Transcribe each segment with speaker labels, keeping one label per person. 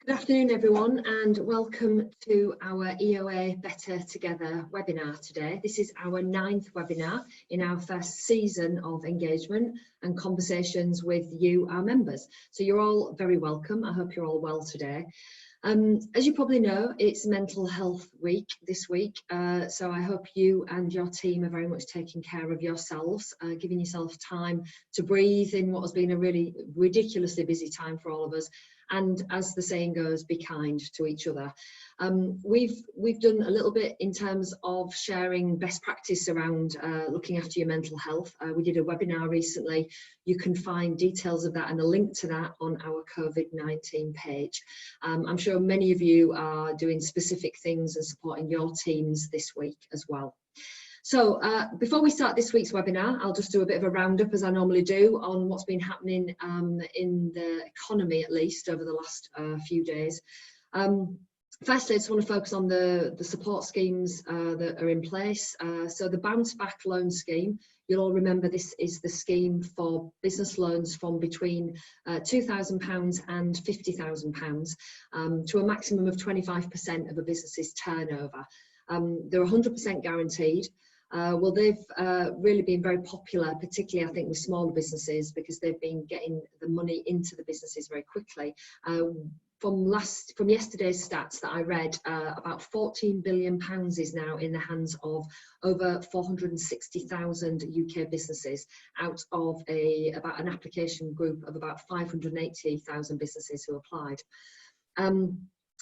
Speaker 1: Good afternoon everyone, and welcome to our EOA Better Together webinar today. This is our 9th webinar in our first season of engagement and conversations with you, our members. So you're all very welcome. I hope you're all well today. As you probably know, it's Mental Health Week this week, so I hope you and your team are very much taking care of yourselves, giving yourself time to breathe in what has been a really ridiculously busy time for all of us. And as the saying goes, be kind to each other. We've done a little bit in terms of sharing best practice around looking after your mental health. We did a webinar recently. You can find details of that and a link to that on our COVID-19 page. I'm sure many of you are doing specific things and supporting your teams this week as well. So before we start this week's webinar, I'll just do a bit of a roundup, as I normally do, on what's been happening in the economy, at least over the last few days. Firstly, I just want to focus on the support schemes that are in place. So the Bounce Back Loan Scheme, you'll all remember this is the scheme for business loans from between £2,000 and £50,000 to a maximum of 25% of a business's turnover. They're 100% guaranteed. Well, they've really been very popular, particularly I think with smaller businesses, because they've been getting the money into the businesses very quickly. From yesterday's stats that I read, about £14 billion is now in the hands of over 460,000 UK businesses out of about an application group of about 580,000 businesses who applied.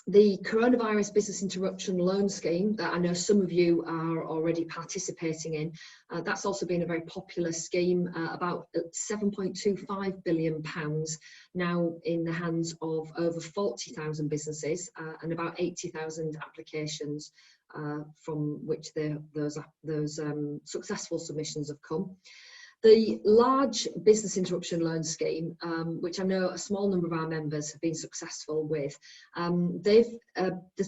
Speaker 1: The Coronavirus Business Interruption Loan Scheme that I know some of you are already participating in, that's also been a very popular scheme, about £7.25 billion now in the hands of over 40,000 businesses and about 80,000 applications from which those successful submissions have come. The Large Business Interruption Loan Scheme, which I know a small number of our members have been successful with, there's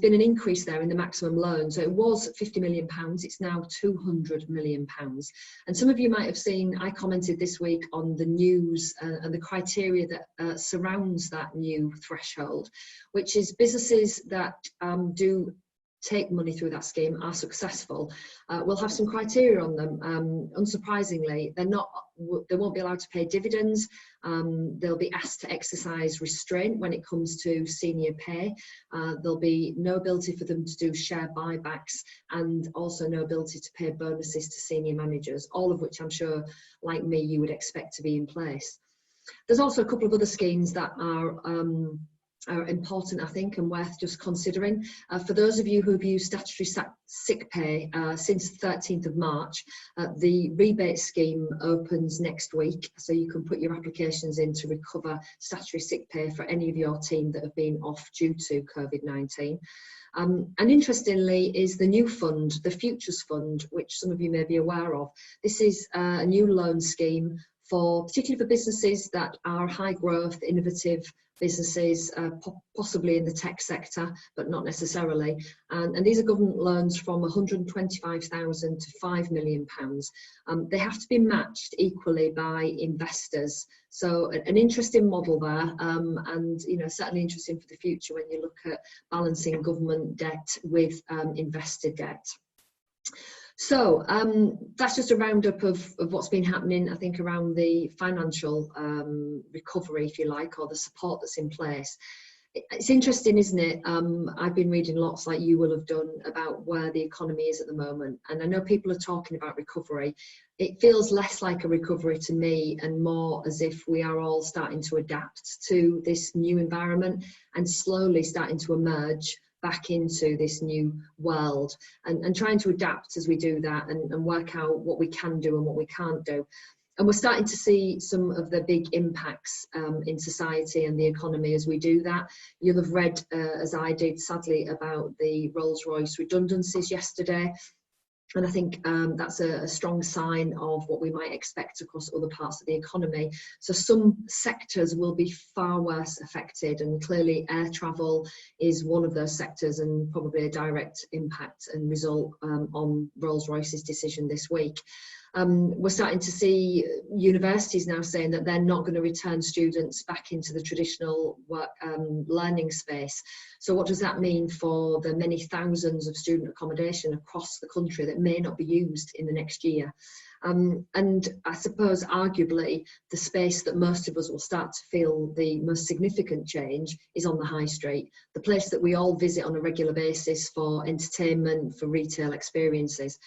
Speaker 1: been an increase there in the maximum loan. So it was £50 million, it's now £200 million. And some of you might have seen, I commented this week on the news and the criteria that surrounds that new threshold, which is businesses that do take money through that scheme are successful will have some criteria on them. Unsurprisingly, they won't be allowed to pay dividends. They'll be asked to exercise restraint when it comes to senior pay. There'll be no ability for them to do share buybacks, and also no ability to pay bonuses to senior managers, all of which I'm sure, like me, you would expect to be in place. There's also a couple of other schemes that are important, I think, and worth just considering. For those of you who have used statutory sick pay since the 13th of March, the rebate scheme opens next week, so you can put your applications in to recover statutory sick pay for any of your team that have been off due to COVID-19. And interestingly is the new fund, the Futures Fund, which some of you may be aware of. This is a new loan scheme particularly for businesses that are high growth, innovative businesses, possibly in the tech sector, but not necessarily. And these are government loans from £125,000 to £5 million. They have to be matched equally by investors. So an interesting model there, and certainly interesting for the future when you look at balancing government debt with investor debt. So that's just a roundup of what's been happening, I think, around the financial recovery, if you like, or the support that's in place. It's interesting, isn't it? I've been reading lots, like you will have done, about where the economy is at the moment. And I know people are talking about recovery. It feels less like a recovery to me and more as if we are all starting to adapt to this new environment and slowly starting to emerge back into this new world and trying to adapt as we do that and work out what we can do and what we can't do. And we're starting to see some of the big impacts in society and the economy as we do that. You'll have read, as I did, sadly, about the Rolls-Royce redundancies yesterday. And I think that's a strong sign of what we might expect across other parts of the economy. So some sectors will be far worse affected, and clearly air travel is one of those sectors, and probably a direct impact and result on Rolls-Royce's decision this week. We're starting to see universities now saying that they're not going to return students back into the traditional work, learning space. So what does that mean for the many thousands of student accommodation across the country that may not be used in the next year? And I suppose arguably the space that most of us will start to feel the most significant change is on the high street, the place that we all visit on a regular basis for entertainment, for retail experiences.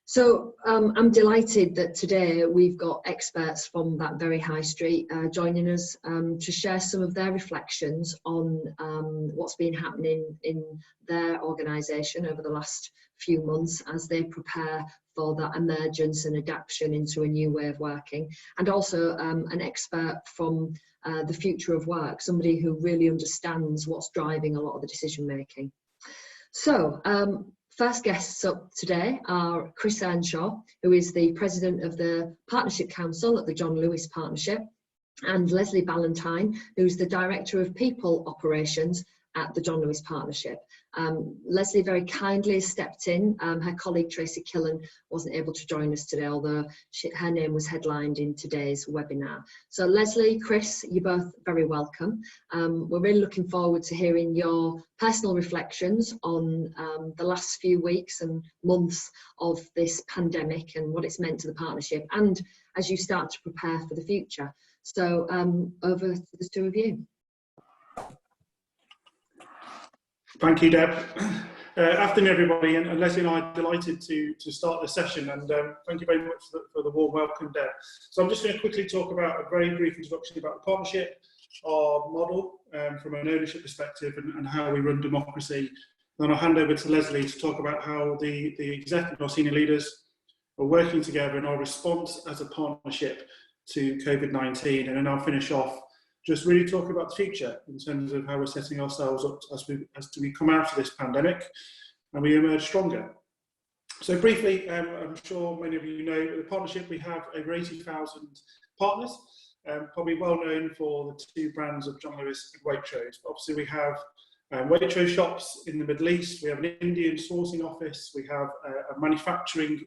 Speaker 1: So I'm delighted that today we've got experts from that very high street joining us to share some of their reflections on what's been happening in their organisation over the last few months as they prepare for that emergence and adaptation into a new way of working, and also an expert from the future of work, somebody who really understands what's driving a lot of the decision making. So first guests up today are Chris Earnshaw, who is the President of the Partnership Council at the John Lewis Partnership, and Leslie Ballantyne, who's the Director of People Operations at the John Lewis Partnership. Leslie very kindly has stepped in. Her colleague Tracy Killen wasn't able to join us today, although her name was headlined in today's webinar. So Leslie, Chris, you're both very welcome. We're really looking forward to hearing your personal reflections on the last few weeks and months of this pandemic and what it's meant to the partnership, and as you start to prepare for the future. So over to the two of you.
Speaker 2: Thank you, Deb. Afternoon, everybody, and Leslie and I are delighted to start the session, and thank you very much for the warm welcome, Deb. So I'm just going to quickly talk about a very brief introduction about the partnership, our model from an ownership perspective, and how we run democracy. Then I'll hand over to Leslie to talk about how the executive, our senior leaders, are working together in our response as a partnership to COVID-19, and then I'll finish off just really talking about the future in terms of how we're setting ourselves up as we come out of this pandemic and we emerge stronger. So briefly, I'm sure many of you know the partnership, we have over 80,000 partners, probably well known for the two brands of John Lewis and Waitrose. Obviously we have Waitrose shops in the Middle East, we have an Indian sourcing office, we have a manufacturing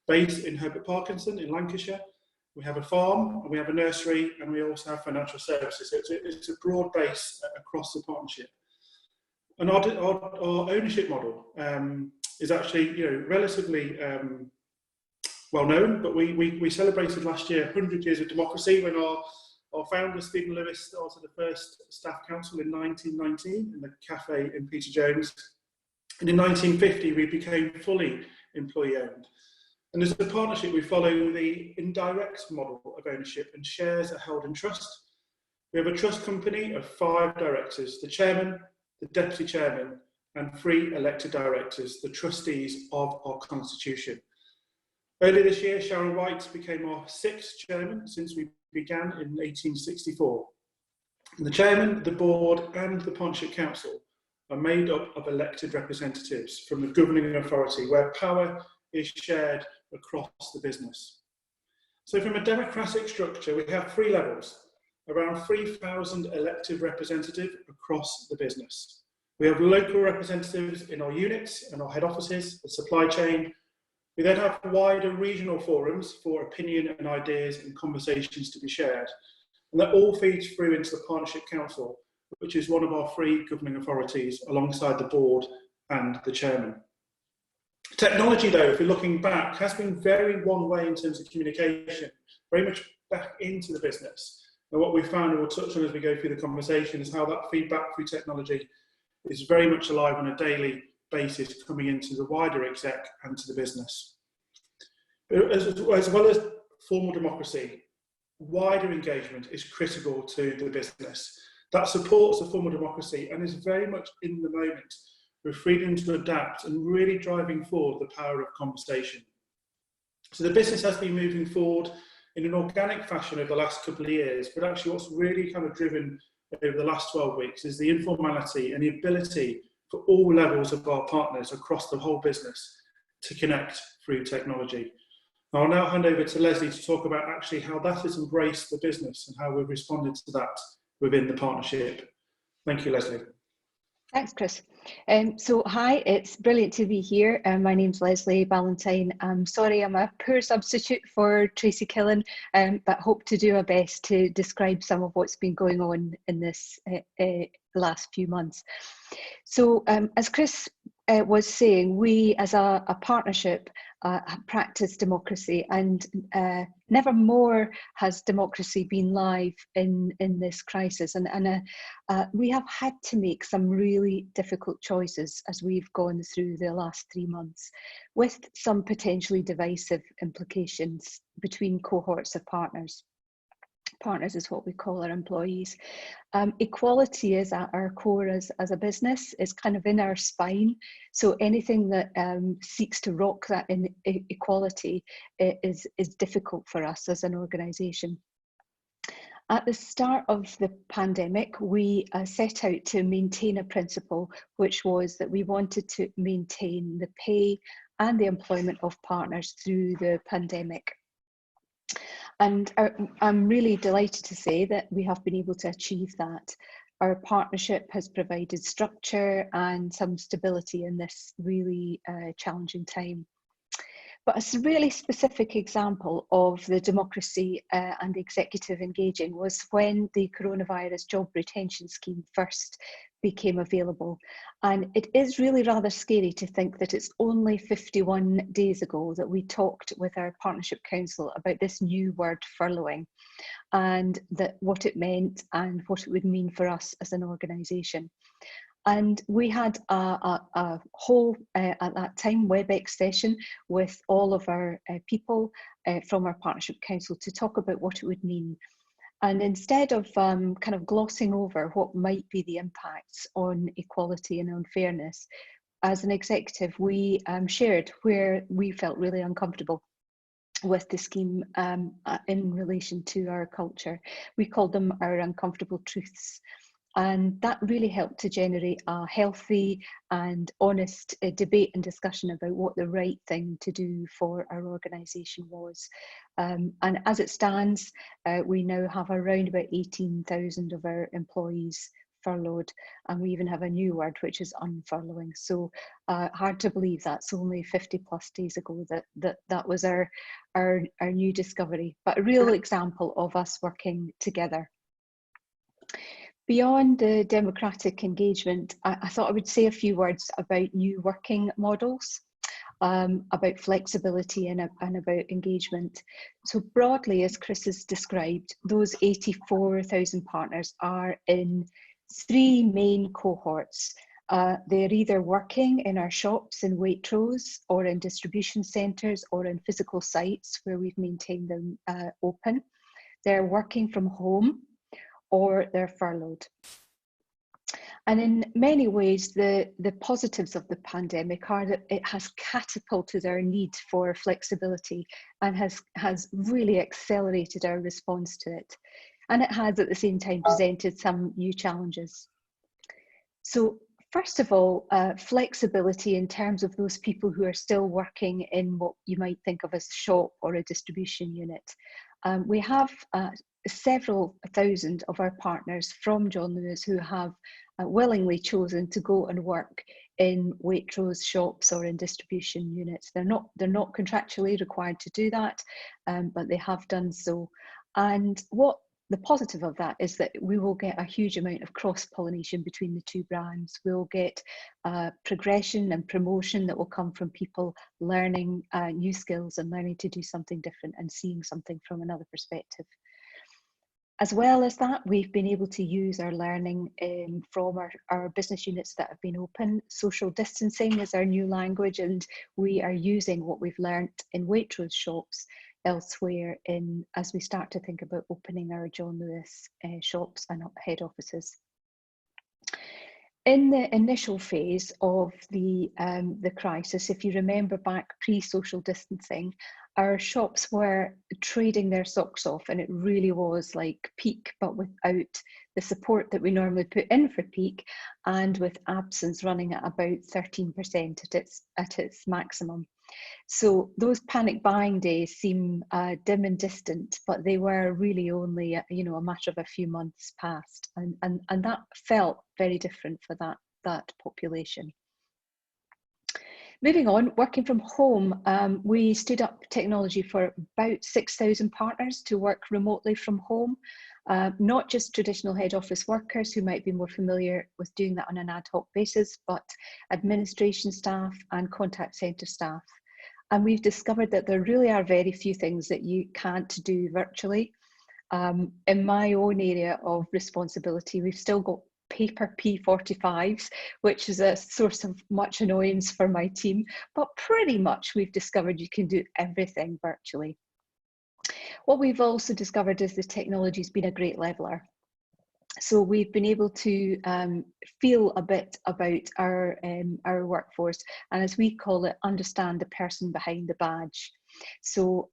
Speaker 2: base in Herbert Parkinson in Lancashire. We have a farm, and we have a nursery, and we also have financial services. So it's a broad base across the partnership. And our ownership model is actually, relatively well known. But we celebrated last year 100 years of democracy when our founder Stephen Lewis started the first staff council in 1919 in the cafe in Peter Jones, and in 1950 we became fully employee owned. And as a partnership, we follow the indirect model of ownership, and shares are held in trust. We have a trust company of 5 directors, the chairman, the deputy chairman, and 3 elected directors, the trustees of our constitution. Earlier this year, Sharon White became our 6th chairman since we began in 1864. And the chairman, the board, and the partnership council are made up of elected representatives from the governing authority, where power is shared across the business. So from a democratic structure, we have 3 levels, around 3,000 elected representatives across the business. We have local representatives in our units and our head offices, the supply chain. We then have wider regional forums for opinion and ideas and conversations to be shared. And that all feeds through into the Partnership Council, which is one of our 3 governing authorities alongside the board and the chairman. Technology, though, if we're looking back, has been very one way in terms of communication, very much back into the business. And what we found, and we'll touch on as we go through the conversation, is how that feedback through technology is very much alive on a daily basis, coming into the wider exec and to the business. As well as formal democracy, wider engagement is critical to the business. That supports the formal democracy and is very much in the moment, with freedom to adapt and really driving forward the power of conversation. So the business has been moving forward in an organic fashion over the last couple of years, but actually what's really kind of driven over the last 12 weeks is the informality and the ability for all levels of our partners across the whole business to connect through technology. I'll now hand over to Leslie to talk about actually how that has embraced the business and how we've responded to that within the partnership. Thank you, Leslie.
Speaker 3: Thanks, Chris. So hi, it's brilliant to be here. My name's Leslie Ballantyne. I'm sorry I'm a poor substitute for Tracy Killen, but hope to do my best to describe some of what's been going on in this last few months. So as Chris was saying, we as a partnership practice democracy, and never more has democracy been live in this crisis. And we have had to make some really difficult choices as we've gone through the last 3 months, with some potentially divisive implications between cohorts of partners. Partners is what we call our employees. Equality is at our core as a business, is kind of in our spine. So anything that seeks to rock that equality is difficult for us as an organisation. At the start of the pandemic, we set out to maintain a principle, which was that we wanted to maintain the pay and the employment of partners through the pandemic. And I'm really delighted to say that we have been able to achieve that. Our partnership has provided structure and some stability in this really challenging time. But a really specific example of the democracy and executive engaging was when the coronavirus job retention scheme first became available. And it is really rather scary to think that it's only 51 days ago that we talked with our Partnership Council about this new word, furloughing, and that what it meant and what it would mean for us as an organisation. And we had a whole, at that time, WebEx session with all of our people from our Partnership Council to talk about what it would mean. And instead of kind of glossing over what might be the impacts on equality and on fairness, as an executive, we shared where we felt really uncomfortable with the scheme in relation to our culture. We called them our uncomfortable truths. And that really helped to generate a healthy and honest debate and discussion about what the right thing to do for our organisation was. And as it stands, we now have around about 18,000 of our employees furloughed, and we even have a new word, which is unfurloughing. So hard to believe that's only 50 plus days ago that was our new discovery, but a real example of us working together. Beyond the democratic engagement, I thought I would say a few words about new working models, about flexibility and about engagement. So broadly, as Chris has described, those 84,000 partners are in 3 main cohorts. They're either working in our shops in Waitrose, or in distribution centres, or in physical sites where we've maintained them open. They're working from home, or they're furloughed. And in many ways, the positives of the pandemic are that it has catapulted our need for flexibility and has really accelerated our response to it. And it has at the same time presented some new challenges. So first of all, flexibility in terms of those people who are still working in what you might think of as a shop or a distribution unit. We have several thousand of our partners from John Lewis who have willingly chosen to go and work in Waitrose shops or in distribution units. They're not contractually required to do that, but they have done so. And what the positive of that is that we will get a huge amount of cross-pollination between the 2 brands. We'll get progression and promotion that will come from people learning new skills and learning to do something different and seeing something from another perspective. As well as that, we've been able to use our learning from our business units that have been open. Social distancing is our new language, and we are using what we've learned in Waitrose shops elsewhere as we start to think about opening our John Lewis shops and head offices. In the initial phase of the crisis, if you remember back pre-social distancing, our shops were trading their socks off, and it really was like peak, but without the support that we normally put in for peak, and with absence running at about 13% at its maximum. So those panic buying days seem dim and distant, but they were really only a matter of a few months past, and that felt very different for that population. Moving on, working from home, we stood up technology for about 6,000 partners to work remotely from home, not just traditional head office workers who might be more familiar with doing that on an ad hoc basis, but administration staff and contact centre staff. And we've discovered that there really are very few things that you can't do virtually. In my own area of responsibility, we've still got paper P45s, which is a source of much annoyance for my team, but pretty much we've discovered you can do everything virtually. What we've also discovered is the technology has been a great leveler. So we've been able to feel a bit about our workforce, and as we call it, understand the person behind the badge. So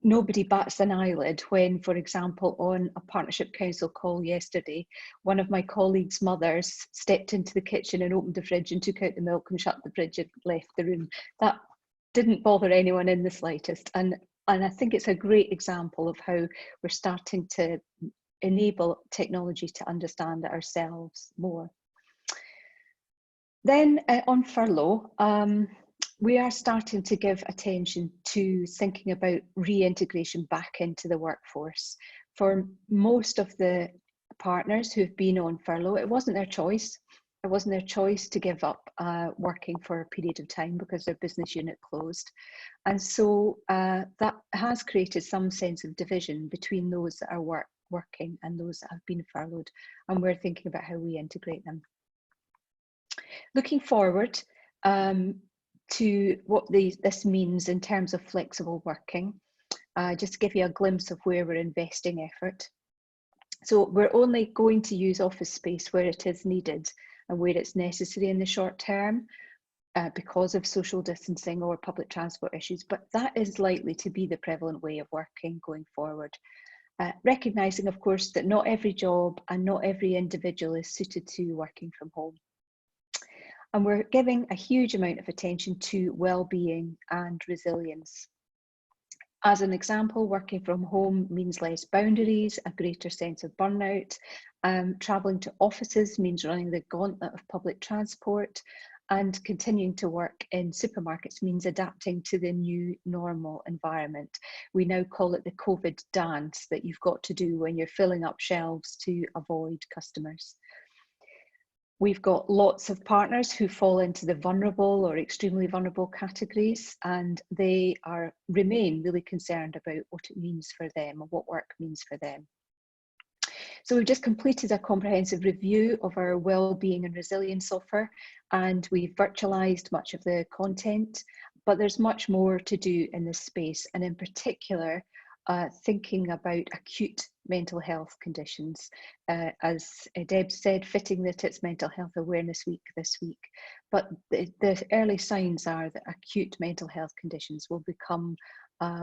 Speaker 3: nobody bats an eyelid when, for example, on a partnership council call yesterday, one of my colleagues' mothers stepped into the kitchen and opened the fridge and took out the milk and shut the fridge and left the room. That didn't bother anyone in the slightest. And I think it's a great example of how we're starting to enable technology to understand ourselves more. Then on furlough, we are starting to give attention to thinking about reintegration back into the workforce. For most of the partners who've been on furlough, it wasn't their choice. It wasn't their choice to give up working for a period of time because their business unit closed. And so that has created some sense of division between those that are working and those that have been furloughed. And we're thinking about how we integrate them. Looking forward, to what this means in terms of flexible working, just to give you a glimpse of where we're investing effort. So we're only going to use office space where it is needed and where it's necessary in the short term because of social distancing or public transport issues, but that is likely to be the prevalent way of working going forward. Recognising, of course, that not every job and not every individual is suited to working from home. And we're giving a huge amount of attention to well-being and resilience. As an example, working from home means less boundaries, a greater sense of burnout. Travelling to offices means running the gauntlet of public transport, and continuing to work in supermarkets means adapting to the new normal environment. We now call it the COVID dance that you've got to do when you're filling up shelves to avoid customers. We've got lots of partners who fall into the vulnerable or extremely vulnerable categories, and they remain really concerned about what it means for them and what work means for them. So we've just completed a comprehensive review of our wellbeing and resilience offer, and we've virtualised much of the content, but there's much more to do in this space, and in particular, thinking about acute mental health conditions. As Deb said, fitting that it's Mental Health Awareness Week this week, but the early signs are that acute mental health conditions will become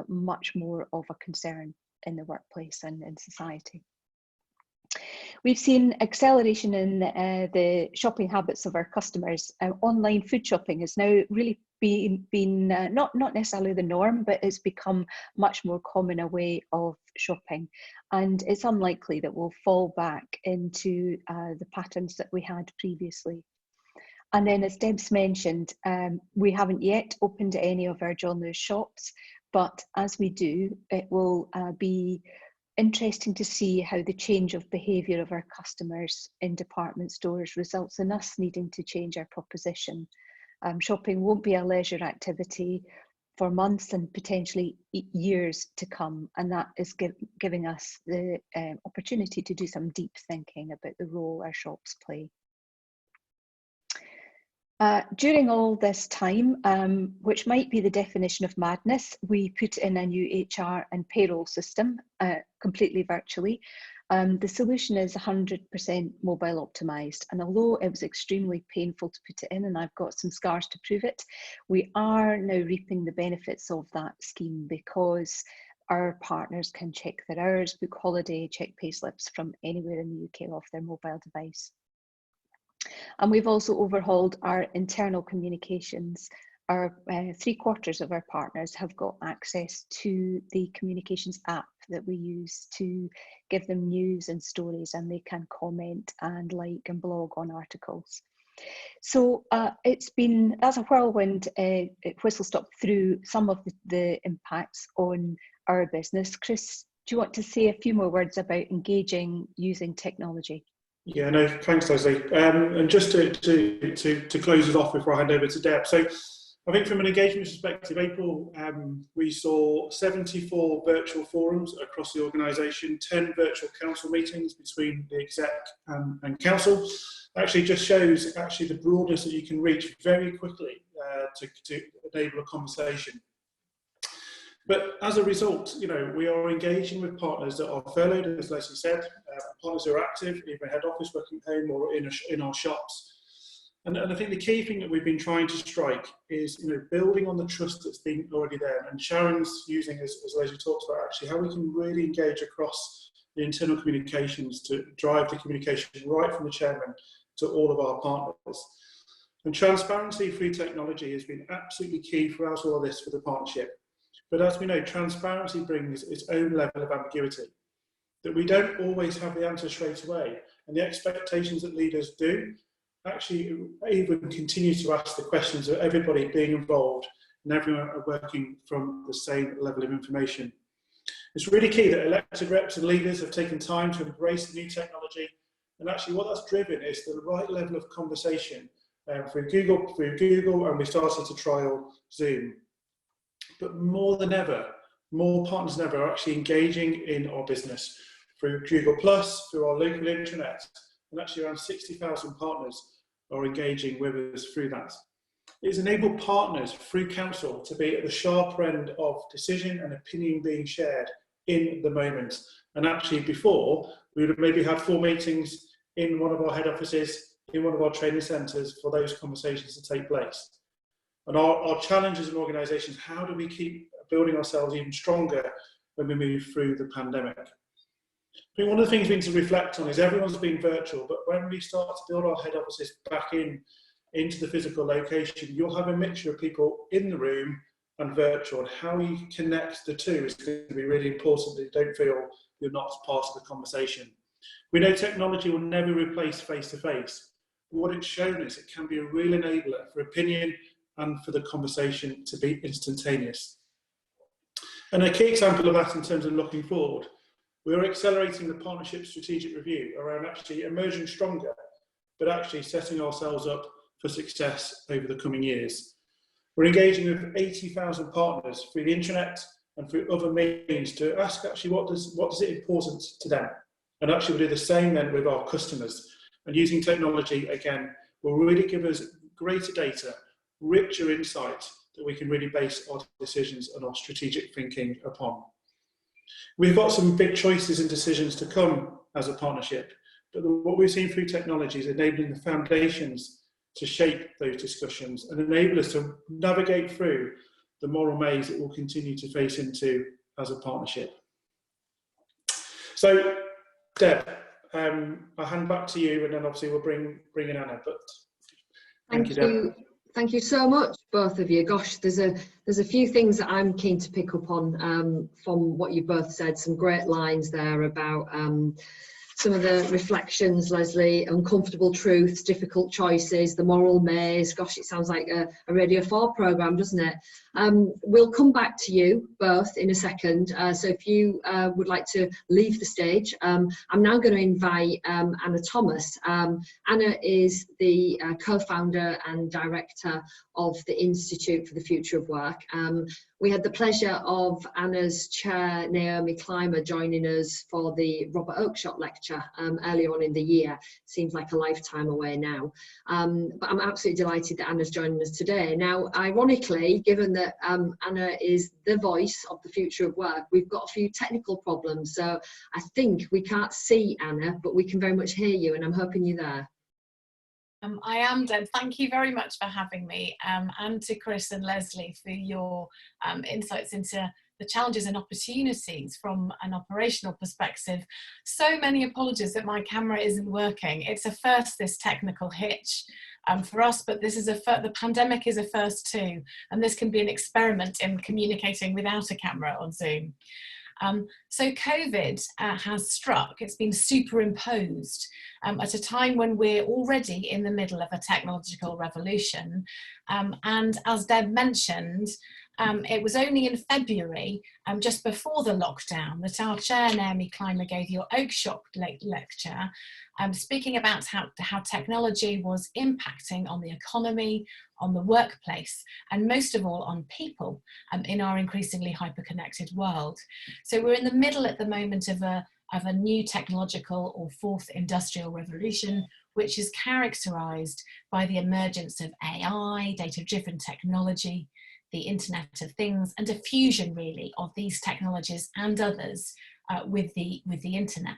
Speaker 3: much more of a concern in the workplace and in society. We've seen acceleration in the shopping habits of our customers. Online food shopping has now really been not necessarily the norm, but it's become much more common a way of shopping. And it's unlikely that we'll fall back into the patterns that we had previously. And then, as Deb's mentioned, we haven't yet opened any of our John Lewis shops, but as we do, it will be interesting to see how the change of behaviour of our customers in department stores results in us needing to change our proposition. Shopping won't be a leisure activity for months and potentially years to come, and that is giving us the opportunity to do some deep thinking about the role our shops play. During all this time, which might be the definition of madness, we put in a new HR and payroll system completely virtually. The solution is 100% mobile optimised, and although it was extremely painful to put it in, and I've got some scars to prove it, we are now reaping the benefits of that scheme because our partners can check their hours, book holiday, check payslips from anywhere in the UK off their mobile device. And we've also overhauled our internal communications. Our 3/4 of our partners have got access to the communications app that we use to give them news and stories, and they can comment and like and blog on articles. So that's a whirlwind whistle stop through some of the impacts on our business. Chris, do you want to say a few more words about engaging using technology?
Speaker 2: Yeah, no, thanks, Leslie. And just to close it off before I hand over to Deb. So I think from an engagement perspective, April, we saw 74 virtual forums across the organisation, 10 virtual council meetings between the exec and council. Actually just shows actually the broadness that you can reach very quickly to enable a conversation. But as a result, we are engaging with partners that are furloughed, as Leslie said, partners who are active, either head office, working from home, or in our shops. And I think the key thing that we've been trying to strike is, building on the trust that's been already there. And Sharon's using, as Leslie talks about, actually how we can really engage across the internal communications to drive the communication right from the chairman to all of our partners. And transparency through technology has been absolutely key throughout all of this for the partnership. But as we know, transparency brings its own level of ambiguity, that we don't always have the answer straight away. And the expectations that leaders do actually even continue to ask the questions of everybody being involved and everyone working from the same level of information. It's really key that elected reps and leaders have taken time to embrace the new technology. And actually what that's driven is the right level of conversation through Google, and we started to trial Zoom. But more than ever, more partners than ever are actually engaging in our business through Google+, through our local intranet, and actually around 60,000 partners are engaging with us through that. It's enabled partners through council to be at the sharper end of decision and opinion being shared in the moment. And actually before, we would have maybe had 4 meetings in one of our head offices, in one of our training centres for those conversations to take place. And our challenge as an organisation is how do we keep building ourselves even stronger when we move through the pandemic? I think one of the things we need to reflect on is everyone's been virtual, but when we start to build our head offices back into the physical location, you'll have a mixture of people in the room and virtual, and how you connect the two is going to be really important, that you don't feel you're not part of the conversation. We know technology will never replace face-to-face, but what it's shown is it can be a real enabler for opinion and for the conversation to be instantaneous. And a key example of that in terms of looking forward, we are accelerating the partnership strategic review around actually emerging stronger, but actually setting ourselves up for success over the coming years. We're engaging with 80,000 partners through the intranet and through other means to ask actually what is it important to them. And actually we'll do the same then with our customers. And using technology, again, will really give us greater data, richer insight that we can really base our decisions and our strategic thinking upon. We've got some big choices and decisions to come as a partnership, but what we've seen through technology is enabling the foundations to shape those discussions and enable us to navigate through the moral maze that we'll continue to face into as a partnership. So, Deb, I'll hand back to you, and then obviously we'll bring in Anna. But thank you, Deb.
Speaker 1: Thank you so much, both of you. Gosh, there's a few things that I'm keen to pick up on from what you both said. Some great lines there about some of the reflections, Leslie, uncomfortable truths, difficult choices, the moral maze. Gosh, it sounds like a Radio 4 programme, doesn't it? We'll come back to you both in a second. So if you would like to leave the stage, I'm now going to invite Anna Thomas. Anna is the co-founder and director of the Institute for the Future of Work. We had the pleasure of Anna's chair, Naomi Clymer, joining us for the Robert Oakeshott lecture earlier on in the year. Seems like a lifetime away now. But I'm absolutely delighted that Anna's joining us today. Now, ironically, given that Anna is the voice of the future of work, we've got a few technical problems. So I think we can't see Anna, but we can very much hear you, and I'm hoping you're there.
Speaker 4: I am, Deb. Thank you very much for having me, and to Chris and Leslie for your insights into the challenges and opportunities from an operational perspective. So many apologies that my camera isn't working. It's a first, this technical hitch for us, but this is the pandemic is a first too, and this can be an experiment in communicating without a camera on Zoom. So COVID has struck, it's been superimposed at a time when we're already in the middle of a technological revolution. And as Deb mentioned, it was only in February, just before the lockdown, that our chair, Naomi Clymer, gave your Oakshott lecture, speaking about how technology was impacting on the economy, on the workplace, and most of all on people in our increasingly hyper-connected world. So we're in the middle at the moment of a new technological or fourth industrial revolution, which is characterized by the emergence of AI, data-driven technology, the Internet of Things, and a fusion really of these technologies and others with the internet,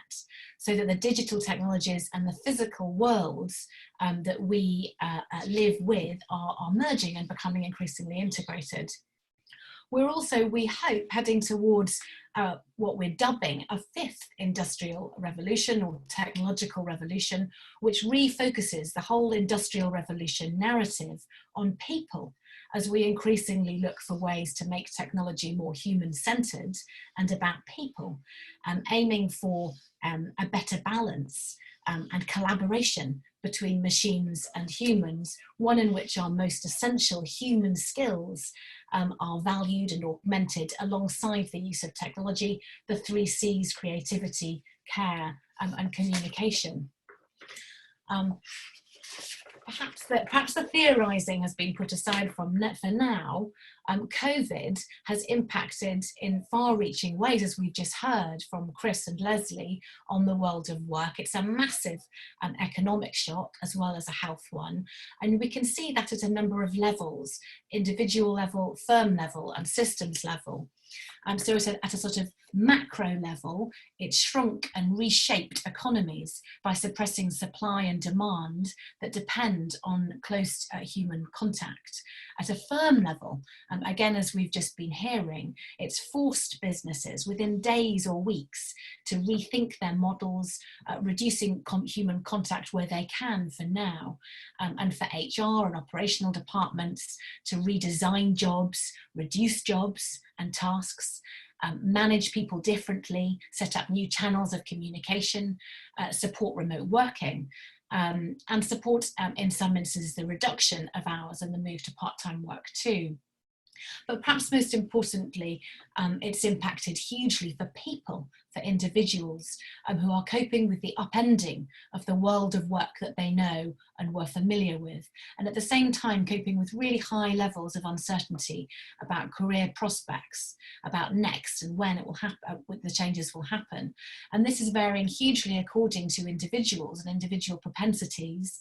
Speaker 4: so that the digital technologies and the physical worlds that we live with are merging and becoming increasingly integrated. We're also, we hope, heading towards what we're dubbing a fifth industrial revolution or technological revolution, which refocuses the whole industrial revolution narrative on people, as we increasingly look for ways to make technology more human-centered and about people, aiming for a better balance and collaboration between machines and humans, one in which our most essential human skills are valued and augmented alongside the use of technology, the 3 C's: creativity, care, and communication. Perhaps the theorising has been put aside for now. COVID has impacted in far-reaching ways, as we've just heard from Chris and Leslie, on the world of work. It's a massive economic shock as well as a health one, and we can see that at a number of levels: individual level, firm level, and systems level. So at a sort of macro level, it shrunk and reshaped economies by suppressing supply and demand that depend on close human contact. At a firm level, again, as we've just been hearing, it's forced businesses within days or weeks to rethink their models, reducing human contact where they can for now, and for HR and operational departments to redesign jobs, reduce jobs and tasks, manage people differently, set up new channels of communication, support remote working, and support, in some instances, the reduction of hours and the move to part-time work too. But perhaps most importantly, it's impacted hugely for people, for individuals who are coping with the upending of the world of work that they know and were familiar with, and at the same time coping with really high levels of uncertainty about career prospects, about next and when it will happen, the changes will happen. And this is varying hugely according to individuals and individual propensities,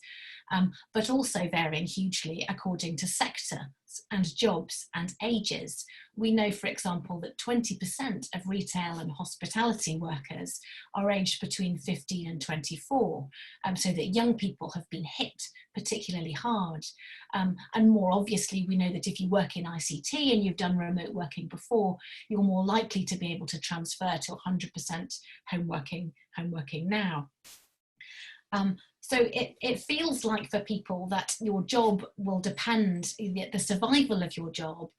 Speaker 4: but also varying hugely according to sector and jobs and ages. We know, for example, that 20% of retail and hospitality workers are aged between 15 and 24, so that young people have been hit particularly hard. And more obviously, we know that if you work in ICT and you've done remote working before, you're more likely to be able to transfer to 100% home working now. So it feels like for people that your job will depend, the survival of your job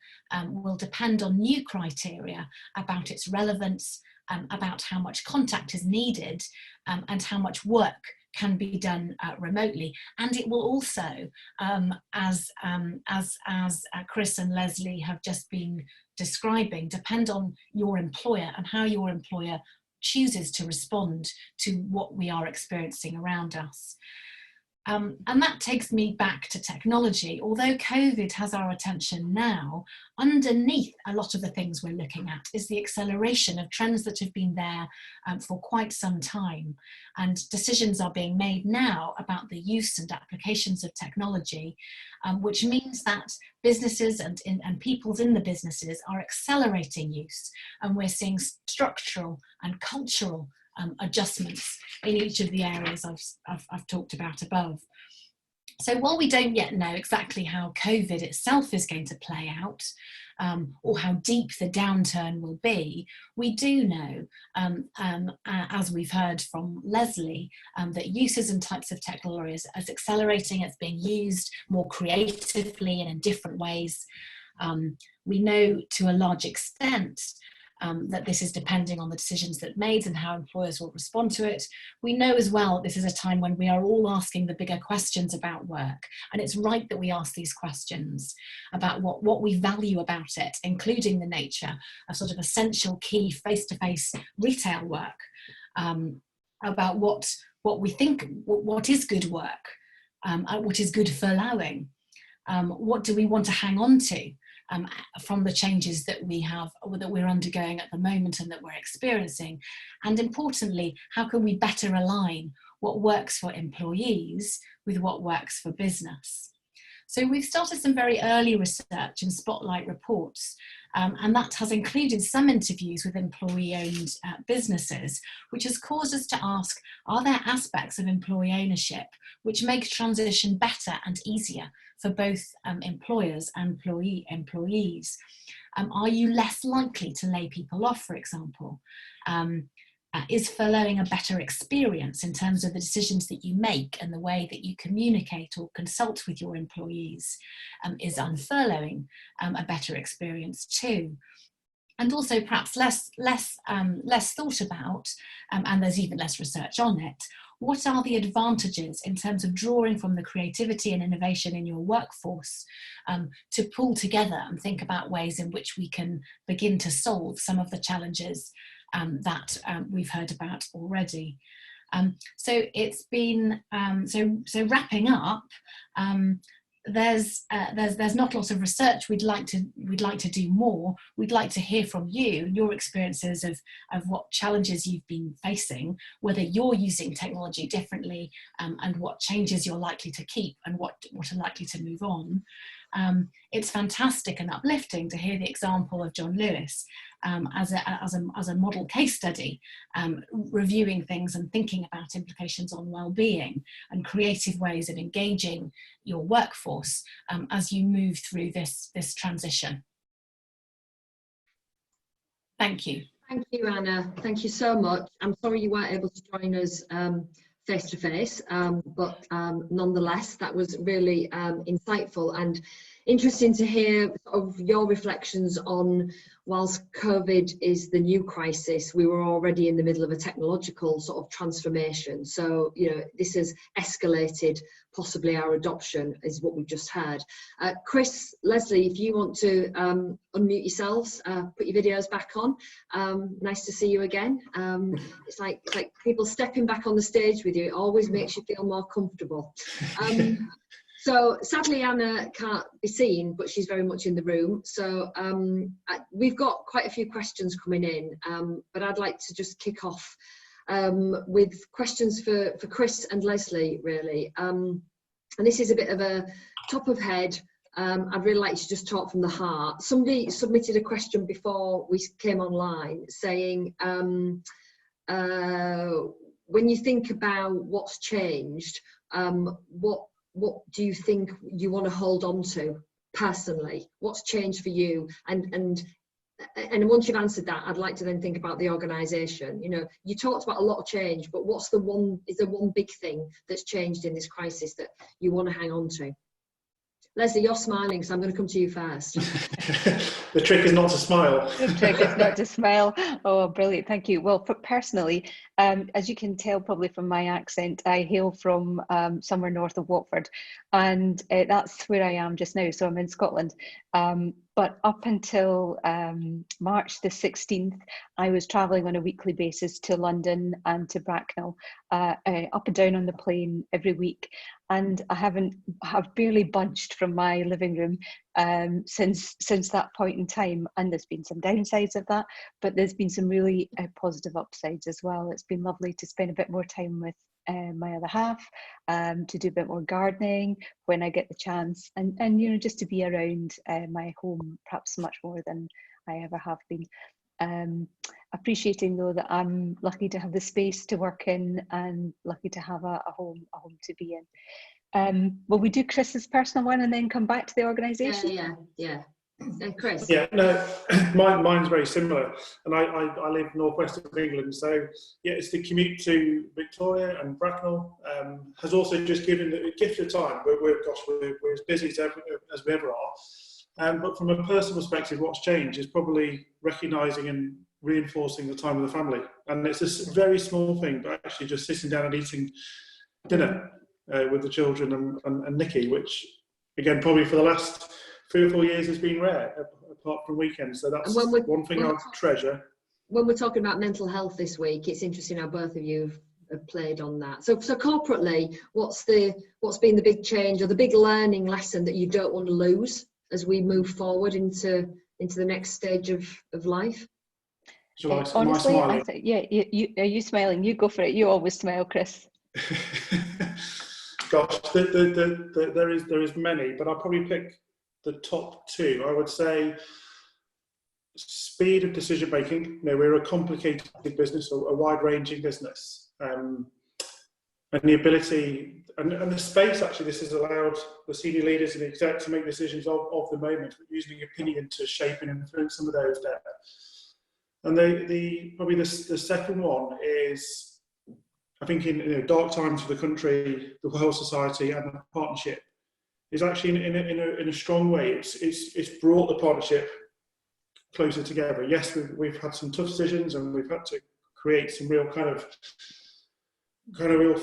Speaker 4: will depend on new criteria about its relevance, about how much contact is needed, and how much work can be done remotely. And it will also, as Chris and Leslie have just been describing, depend on your employer and how your employer chooses to respond to what we are experiencing around us. And that takes me back to technology. Although COVID has our attention now, underneath a lot of the things we're looking at is the acceleration of trends that have been there for quite some time. And decisions are being made now about the use and applications of technology, which means that businesses and peoples in the businesses are accelerating use. And we're seeing structural and cultural adjustments in each of the areas I've talked about above. So while we don't yet know exactly how COVID itself is going to play out, or how deep the downturn will be, we do know, as we've heard from Leslie, that uses and types of technology is accelerating. It's being used more creatively and in different ways. We know to a large extent that this is depending on the decisions that are made and how employers will respond to it. We know as well this is a time when we are all asking the bigger questions about work, and it's right that we ask these questions about what we value about it, including the nature of sort of essential key face-to-face retail work, about what we think, what is good work, what is good furloughing, what do we want to hang on to from the changes that we're undergoing at the moment and that we're experiencing, and importantly, how can we better align what works for employees with what works for business. So we've started some very early research and spotlight reports, and that has included some interviews with employee-owned businesses, which has caused us to ask, are there aspects of employee ownership which make transition better and easier for both employers and employees? Are you less likely to lay people off, for example? Is furloughing a better experience in terms of the decisions that you make and the way that you communicate or consult with your employees? Is unfurloughing a better experience too? And also perhaps less thought about, and there's even less research on it, what are the advantages in terms of drawing from the creativity and innovation in your workforce to pull together and think about ways in which we can begin to solve some of the challenges that we've heard about already. So it's been, so wrapping up, there's not a lot of research. We'd like to do more. We'd like to hear from you, your experiences of what challenges you've been facing, whether you're using technology differently, and what changes you're likely to keep and what are likely to move on. It's fantastic and uplifting to hear the example of John Lewis as a model case study, reviewing things and thinking about implications on well-being and creative ways of engaging your workforce as you move through this transition. Thank you.
Speaker 1: Thank you, Anna. Thank you so much. I'm sorry you weren't able to join us face to face, but nonetheless, that was really insightful and interesting to hear of your reflections on, whilst COVID is the new crisis, we were already in the middle of a technological sort of transformation. So, you know, this has escalated possibly our adoption, is what we've just heard. Chris, Leslie, if you want to unmute yourselves, put your videos back on. Nice to see you again. It's like people stepping back on the stage with you. It always makes you feel more comfortable. So sadly, Anna can't be seen, but she's very much in the room. So we've got quite a few questions coming in, but I'd like to just kick off with questions for Chris and Leslie, really. And this is a bit of a top of head. I'd really like to just talk from the heart. Somebody submitted a question before we came online saying, when you think about what's changed, what do you think you want to hold on to personally? What's changed for you? And once you've answered that, I'd like to then think about the organisation. You know, you talked about a lot of change, but what's the one? Is there one big thing that's changed in this crisis that you want to hang on to? Leslie, you're smiling, so I'm going to come to you first.
Speaker 2: The trick is not to smile.
Speaker 3: The trick is not to smile. Oh, brilliant. Thank you. Well, personally, as you can tell probably from my accent, I hail from somewhere north of Watford, and that's where I am just now. So I'm in Scotland. But up until March the 16th, I was travelling on a weekly basis to London and to Bracknell, up and down on the plane every week. And I have barely budged from my living room since that point in time. And there's been some downsides of that, but there's been some really positive upsides as well. It's been lovely to spend a bit more time with my other half, to do a bit more gardening when I get the chance, and you know, just to be around my home perhaps much more than I ever have been. Appreciating though that I'm lucky to have the space to work in and lucky to have a home to be in. Will we do Chris's personal one and then come back to the organisation?
Speaker 1: Yeah. Chris?
Speaker 2: Yeah, no, mine's very similar, and I live northwest of England, so yeah, it's the commute to Victoria and Bracknell has also just given a gift of time. We're as busy as we ever are, but from a personal perspective, what's changed is probably recognising and reinforcing the time with the family. And it's a very small thing, but actually just sitting down and eating dinner with the children and Nikki, which again, probably for the last 3 or 4 years has been rare, apart from weekends. So that's one thing I treasure.
Speaker 1: When we're talking about mental health this week, it's interesting how both of you have played on that. So corporately, what's been the big change or the big learning lesson that you don't want to lose as we move forward into the next stage of life?
Speaker 3: Honestly, I think, yeah, are you smiling? You go for it. You always smile, Chris.
Speaker 2: Gosh, there is many, but I'll probably pick the top 2. I would say speed of decision making. You know, we're a complicated business, a wide-ranging business, and the ability and the space. Actually, this has allowed the senior leaders and the exec to make decisions of the moment, using opinion to shape and influence some of those there. And probably the second one is, I think, in dark times for the country, the whole society, and the partnership is actually in a strong way. It's brought the partnership closer together. Yes, we've had some tough decisions, and we've had to create some real kind of real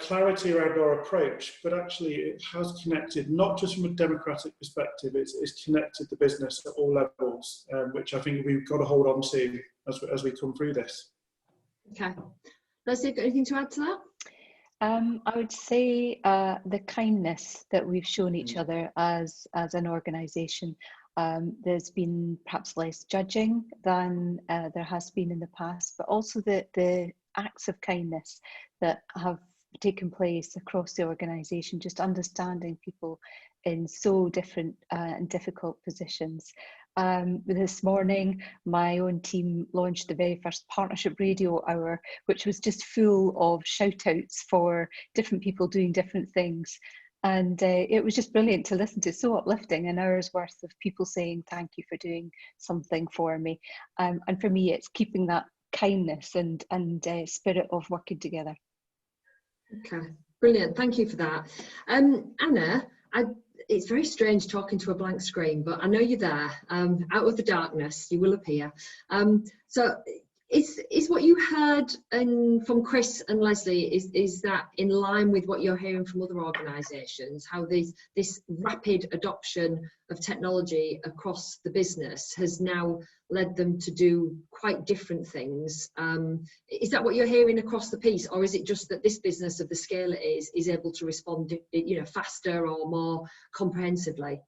Speaker 2: clarity around our approach. But actually, it has connected, not just from a democratic perspective. It's connected the business at all levels, which I think we've got to hold on to as we come through this. Okay.
Speaker 1: Leslie, got anything to add to that?
Speaker 3: I would say the kindness that we've shown each other as an organisation. There's been perhaps less judging than there has been in the past, but also the acts of kindness that have taken place across the organisation, just understanding people in so different and difficult positions. This morning, my own team launched the very first partnership radio hour, which was just full of shout outs for different people doing different things. And it was just brilliant to listen to, so uplifting, an hour's worth of people saying, thank you for doing something for me. And for me, it's keeping that kindness and spirit of working together.
Speaker 1: Okay, brilliant. Thank you for that. Anna, it's very strange talking to a blank screen, but I know you're there. Out of the darkness, you will appear. So is what you heard from Chris and Leslie, is that in line with what you're hearing from other organisations, how this rapid adoption of technology across the business has now led them to do quite different things? Is that what you're hearing across the piece, or is it just that this business of the scale it is able to respond, faster or more comprehensively?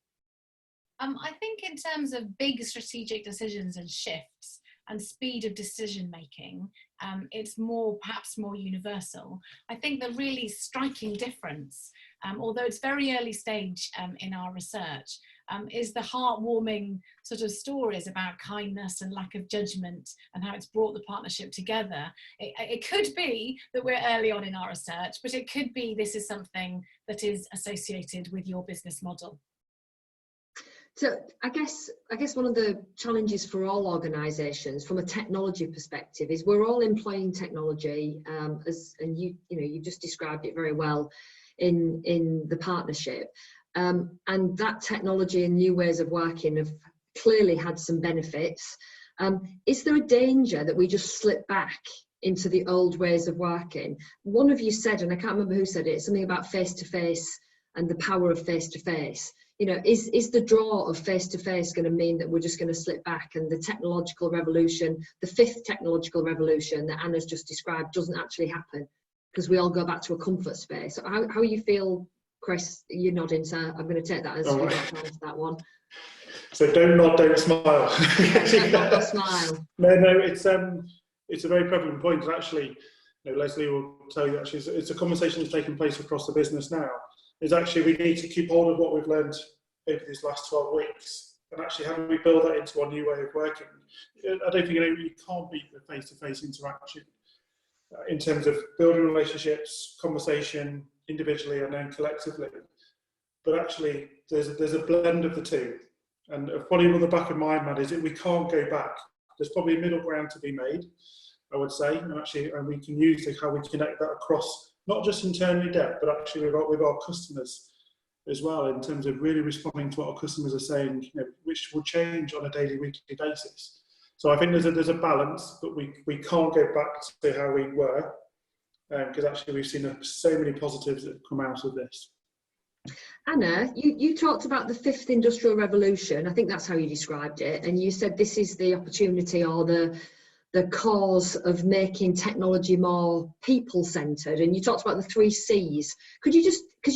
Speaker 4: I think in terms of big strategic decisions and shifts and speed of decision making, it's perhaps more universal. I think the really striking difference, although it's very early stage in our research, is the heartwarming sort of stories about kindness and lack of judgment and how it's brought the partnership together. It could be that we're early on in our research, but it could be this is something that is associated with your business model.
Speaker 1: So I guess one of the challenges for all organisations from a technology perspective is we're all employing technology, and you just described it very well in the partnership, and that technology and new ways of working have clearly had some benefits. Is there a danger that we just slip back into the old ways of working? One of you said, and I can't remember who said it, something about face-to-face and the power of face-to-face. Is the draw of face-to-face going to mean that we're just going to slip back and the technological revolution, the fifth technological revolution that Anna's just described, doesn't actually happen because we all go back to a comfort space? So how you feel, Chris? You're nodding, so I'm going to take that as you don't answer that one.
Speaker 2: So don't nod, don't smile.
Speaker 1: Don't nod, don't smile.
Speaker 2: No, it's a very prevalent point. Actually, Leslie will tell you, actually, it's a conversation that's taking place across the business now. Is actually we need to keep hold of what we've learned over these last 12 weeks and actually how do we build that into our new way of working. I don't think you can't beat the face-to-face interaction in terms of building relationships, conversation individually and then collectively. But actually there's a blend of the two, and probably on the back of my mind is that we can't go back. There's probably a middle ground to be made, I would say, and we can use how we connect that across, not just internally, Deb, but actually with our customers as well, in terms of really responding to what our customers are saying, which will change on a daily, weekly basis. So I think there's a balance, but we can't go back to how we were, because actually we've seen so many positives that have come out of this.
Speaker 1: Anna, you talked about the fifth industrial revolution. I think that's how you described it. And you said this is the opportunity or the cause of making technology more people-centred. And you talked about the 3 C's. Could you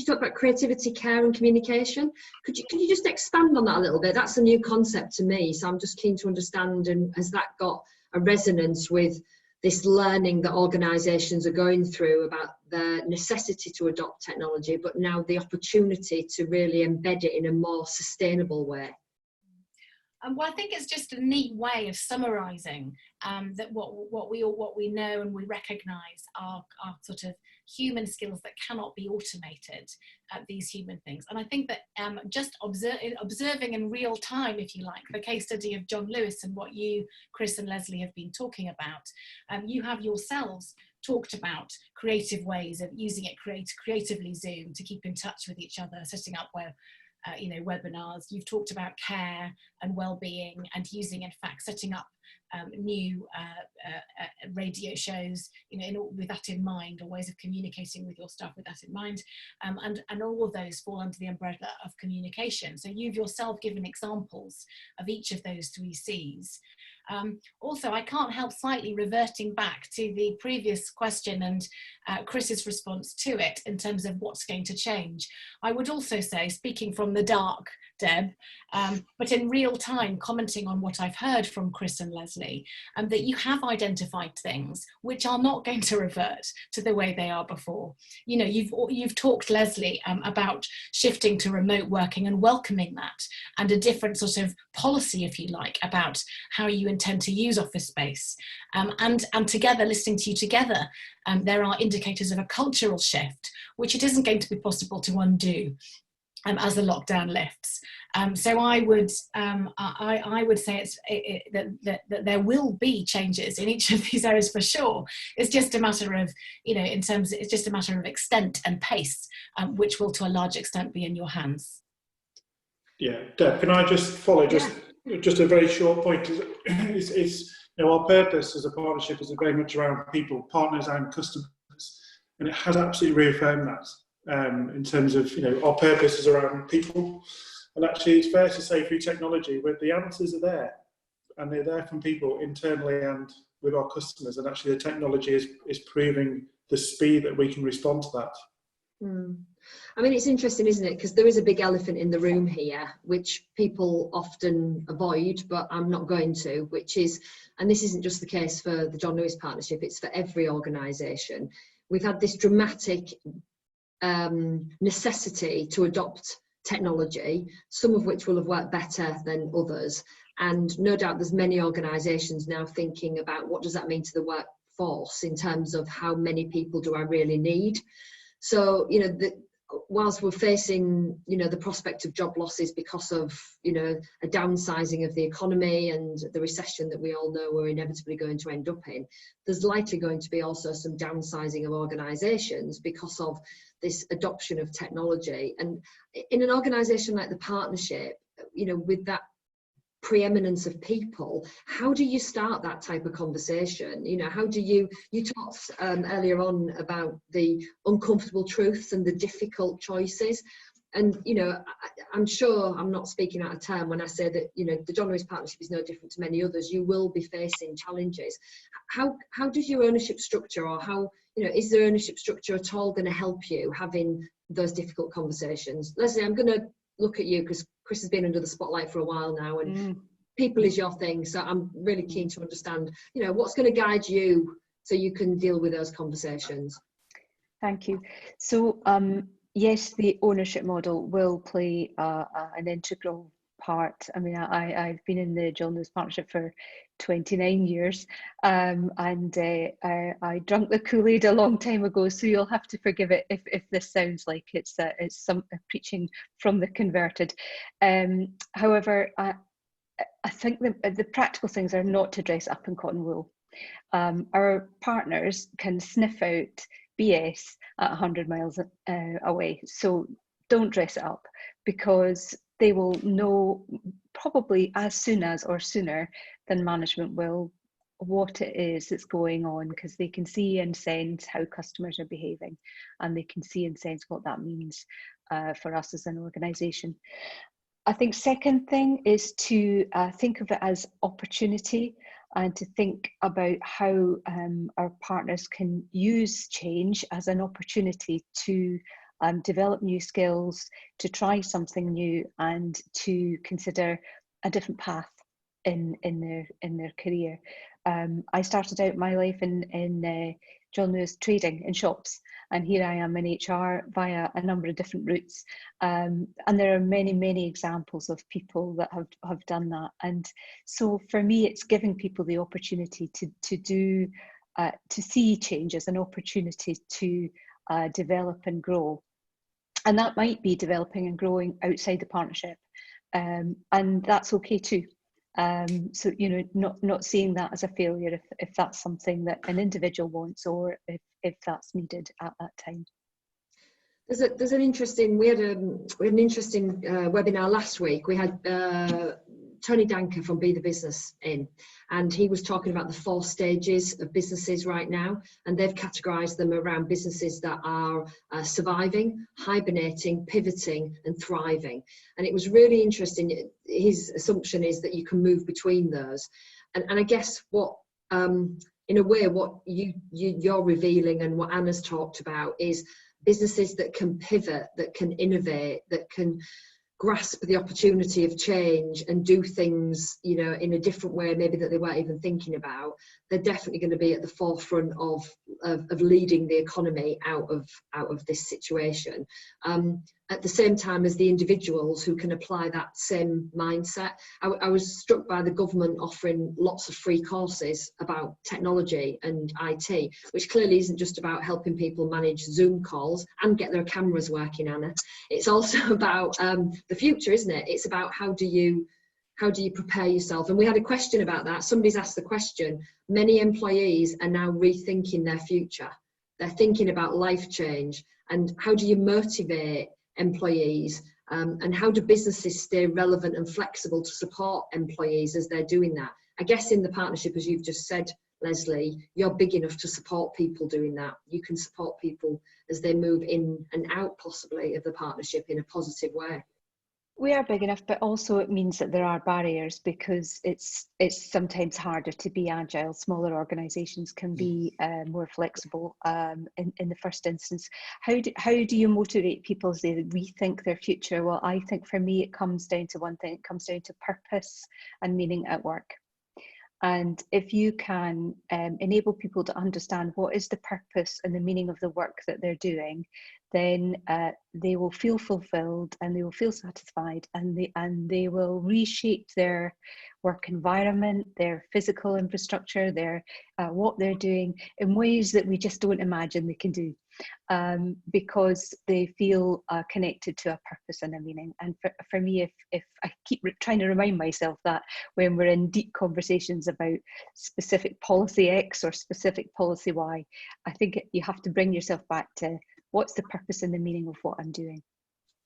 Speaker 1: talk about creativity, care and communication? Could you just expand on that a little bit? That's a new concept to me. So I'm just keen to understand, and has that got a resonance with this learning that organisations are going through about the necessity to adopt technology, but now the opportunity to really embed it in a more sustainable way?
Speaker 4: Well, I think it's just a neat way of summarising that what we know and we recognise are sort of human skills that cannot be automated, these human things. And I think that just observing in real time, if you like, the case study of John Lewis and what you, Chris and Leslie, have been talking about, you have yourselves talked about creative ways of using it creatively, Zoom, to keep in touch with each other, setting up webinars. You've talked about care and well-being and using, in fact, setting up new radio shows, with that in mind, or ways of communicating with your staff with that in mind, and all of those fall under the umbrella of communication. So you've yourself given examples of each of those 3 C's. Also, I can't help slightly reverting back to the previous question and Chris's response to it in terms of what's going to change. I would also say, speaking from the dark, Deb, but in real time commenting on what I've heard from Chris and Leslie, that you have identified things which are not going to revert to the way they are before. You've talked, Leslie, about shifting to remote working and welcoming that, and a different sort of policy, if you like, about how you intend to use office space. And together, listening to you together, there are indicators of a cultural shift, which it isn't going to be possible to undo as the lockdown lifts. So I would say that there will be changes in each of these areas for sure. It's just a matter of, it's just a matter of extent and pace, which will to a large extent be in your hands.
Speaker 2: Yeah, Deb, can I just follow just a very short point? It's our purpose as a partnership is very much around people, partners and customers, and it has absolutely reaffirmed that. In terms of, our purpose is around people, and actually it's fair to say through technology, where the answers are there, and they're there from people internally and with our customers, and actually the technology is proving the speed that we can respond to that.
Speaker 1: I mean, it's interesting, isn't it? Because there is a big elephant in the room here, which people often avoid, but I'm not going to, which is, and this isn't just the case for the John Lewis Partnership, it's for every organisation. We've had this dramatic necessity to adopt technology, some of which will have worked better than others, and no doubt there's many organisations now thinking about what does that mean to the workforce in terms of how many people do I really need. So whilst we're facing the prospect of job losses because of a downsizing of the economy and the recession that we all know we're inevitably going to end up in, there's likely going to be also some downsizing of organisations because of this adoption of technology. And in an organisation like the Partnership, with that preeminence of people, how do you start that type of conversation? How do you talked earlier on about the uncomfortable truths and the difficult choices, and I'm sure I'm not speaking out of turn when I say that the John Lewis Partnership is no different to many others. You will be facing challenges. How does your ownership structure, or how is there ownership structure at all going to help you having those difficult conversations? Leslie, I'm going to look at you because Chris has been under the spotlight for a while now, and people is your thing. So I'm really keen to understand, what's going to guide you so you can deal with those conversations.
Speaker 3: Thank you. So yes, the ownership model will play an integral part. I mean, I've been in the John Lewis Partnership for 29 years, and I drank the Kool-Aid a long time ago, so you'll have to forgive it if this sounds like it's some preaching from the converted. However, I think the practical things are not to dress up in cotton wool. Our partners can sniff out BS at 100 miles away, so don't dress it up, because they will know probably as soon as or sooner than management will what it is that's going on, because they can see and sense how customers are behaving, and they can see and sense what that means for us as an organisation. I think second thing is to think of it as opportunity, and to think about how our partners can use change as an opportunity to develop new skills, to try something new, and to consider a different path in their career. I started out my life in John Lewis trading in shops, and here I am in HR via a number of different routes. And there are many examples of people that have done that. And so for me, it's giving people the opportunity to see change as an opportunity to develop and grow. And that might be developing and growing outside the partnership. And that's okay too. So, you know, not seeing that as a failure if that's something that an individual wants, or if that's needed at that time.
Speaker 1: There's an interesting, we had an interesting webinar last week. We had Tony Danker from Be The Business in, and he was talking about the 4 stages of businesses right now, and they've categorized them around businesses that are surviving, hibernating, pivoting, and thriving. And it was really interesting. His assumption is that you can move between those. And I guess what, in a way, what you're revealing and what Anna's talked about is businesses that can pivot, that can innovate, that can grasp the opportunity of change and do things, you know, in a different way maybe that they weren't even thinking about. They're definitely going to be at the forefront of leading the economy out of this situation. At the same time as the individuals who can apply that same mindset. I was struck by the government offering lots of free courses about technology and IT, which clearly isn't just about helping people manage Zoom calls and get their cameras working, Anna. It's also about the future, isn't it? It's about how do you prepare yourself? And we had a question about that. Somebody's asked the question, many employees are now rethinking their future. They're thinking about life change, and how do you motivate employees, and how do businesses stay relevant and flexible to support employees as they're doing that? I guess in the partnership, as you've just said, Leslie, you're big enough to support people doing that. You can support people as they move in and out possibly of the partnership in a positive way.
Speaker 3: We are big enough, but also it means that there are barriers, because it's sometimes harder to be agile. Smaller organisations can be more flexible in the first instance. How do you motivate people as they rethink their future? Well, I think for me it comes down to one thing. It comes down to purpose and meaning at work. And if you can enable people to understand what is the purpose and the meaning of the work that they're doing, then they will feel fulfilled and they will feel satisfied, and they will reshape their work environment, their physical infrastructure, their what they're doing in ways that we just don't imagine they can do, because they feel connected to a purpose and a meaning. And for me, if I keep trying to remind myself that when we're in deep conversations about specific policy X or specific policy Y, I think you have to bring yourself back to what's the purpose and the meaning of what I'm doing.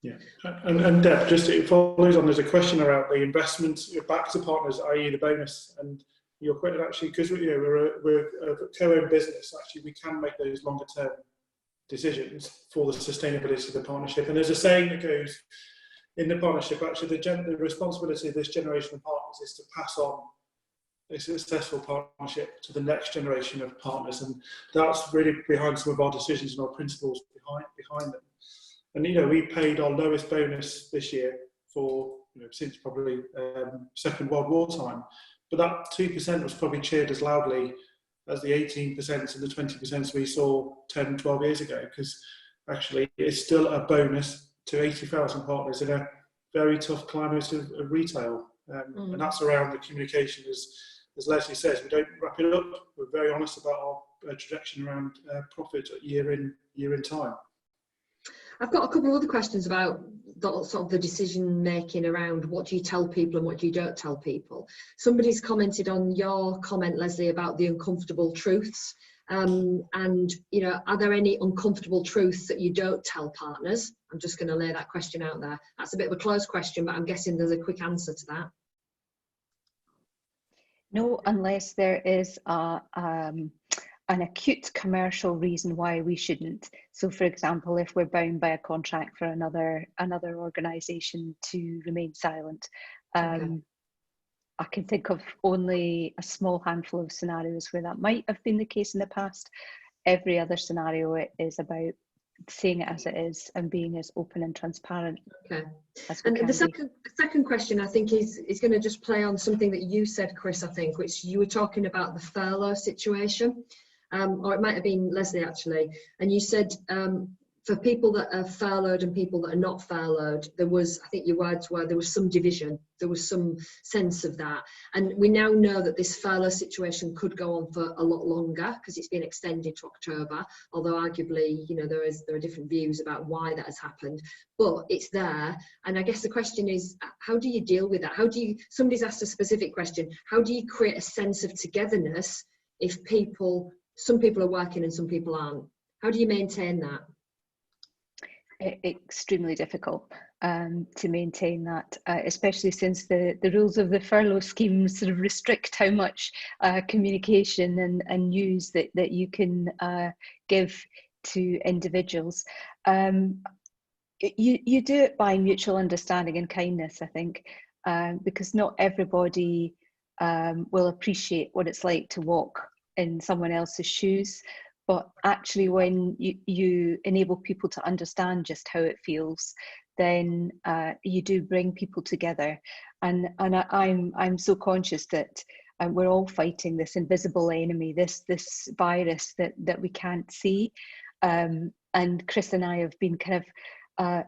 Speaker 2: Yeah, and Deb, just it follows on, there's a question around the investment back to partners, i.e. the bonus, and you're quite actually, because we're a co-owned business, actually we can make those longer term decisions for the sustainability of the partnership. And there's a saying that goes in the partnership, actually the responsibility of this generation of partners is to pass on a successful partnership to the next generation of partners, and that's really behind some of our decisions and our principles behind them. And you know, we paid our lowest bonus this year for since probably Second World War time, but that 2% was probably cheered as loudly as the 18% and the 20% we saw 10, 12 years ago, because actually it's still a bonus to 80,000 partners in a very tough climate of retail, and that's around the communication. As Leslie says, we don't wrap it up. We're very honest about our projection around profit year in time.
Speaker 1: I've got a couple of other questions about the decision making around what do you tell people and what you don't tell people. Somebody's commented on your comment, Leslie, about the uncomfortable truths. And are there any uncomfortable truths that you don't tell partners? I'm just going to lay that question out there. That's a bit of a closed question, but I'm guessing there's a quick answer to that.
Speaker 3: No, unless there is an acute commercial reason why we shouldn't. So, for example, if we're bound by a contract for another organisation to remain silent,
Speaker 1: Okay.
Speaker 3: I can think of only a small handful of scenarios where that might have been the case in the past. Every other scenario is about seeing it as it is and being as open and transparent
Speaker 1: Okay.
Speaker 3: as we
Speaker 1: And
Speaker 3: can
Speaker 1: the
Speaker 3: be.
Speaker 1: second question, I think, is going to just play on something that you said, Chris, I think, which you were talking about the furlough situation, or it might have been Leslie actually, and you said for people that are furloughed and people that are not furloughed, there was, I think your words were, there was some division, there was some sense of that. And we now know that this furlough situation could go on for a lot longer because it's been extended to October, although arguably, you know, there are different views about why that has happened, but it's there. And I guess the question is, how do you deal with that? How do you, somebody's asked a specific question, how do you create a sense of togetherness if some people are working and some people aren't? How do you maintain that?
Speaker 3: Extremely difficult to maintain that, especially since the rules of the furlough scheme sort of restrict how much communication and news that you can give to individuals. You do it by mutual understanding and kindness, I think, because not everybody will appreciate what it's like to walk in someone else's shoes. But actually, when you enable people to understand just how it feels, then you do bring people together. And I'm so conscious that we're all fighting this invisible enemy, this virus that we can't see. And Chris and I have been kind of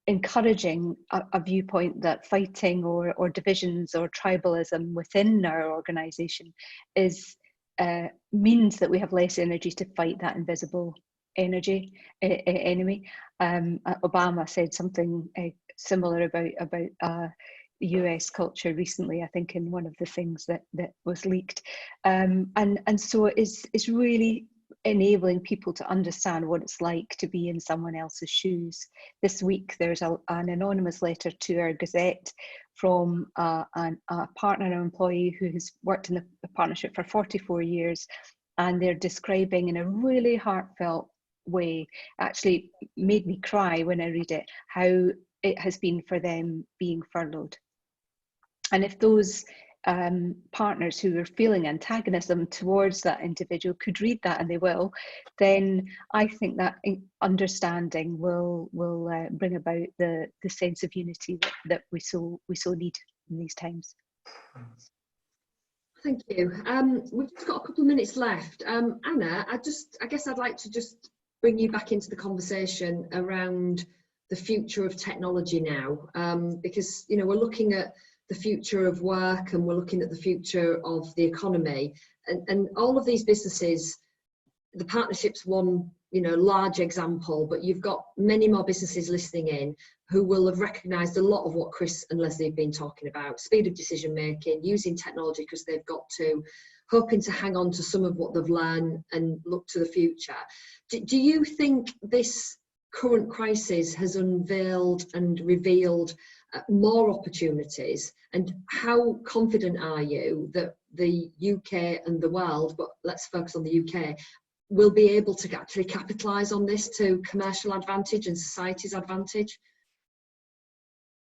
Speaker 3: encouraging a viewpoint that fighting or divisions or tribalism within our organisation means that we have less energy to fight that invisible enemy. Obama said something similar about US culture recently, I think, in one of the things that was leaked. And so it's really enabling people to understand what it's like to be in someone else's shoes. This week there's an anonymous letter to our Gazette from a partner and employee who has worked in the partnership for 44 years, and they're describing in a really heartfelt way, actually made me cry when I read it, how it has been for them being furloughed. And if those partners who are feeling antagonism towards that individual could read that, and they will, then I think that understanding will bring about the sense of unity that we so need in these times.
Speaker 1: Thank you. We've just got a couple of minutes left. Anna, I guess I'd like to just bring you back into the conversation around the future of technology now, because, you know, we're looking at the future of work and we're looking at the future of the economy, and all of these businesses, the partnership's one, you know, large example, but you've got many more businesses listening in who will have recognised a lot of what Chris and Leslie have been talking about: speed of decision making, using technology because they've got to, hoping to hang on to some of what they've learned and look to the future. Do you think this current crisis has unveiled and revealed more opportunities, and how confident are you that the UK and the world, but let's focus on the UK, will be able to actually capitalise on this to commercial advantage and society's advantage?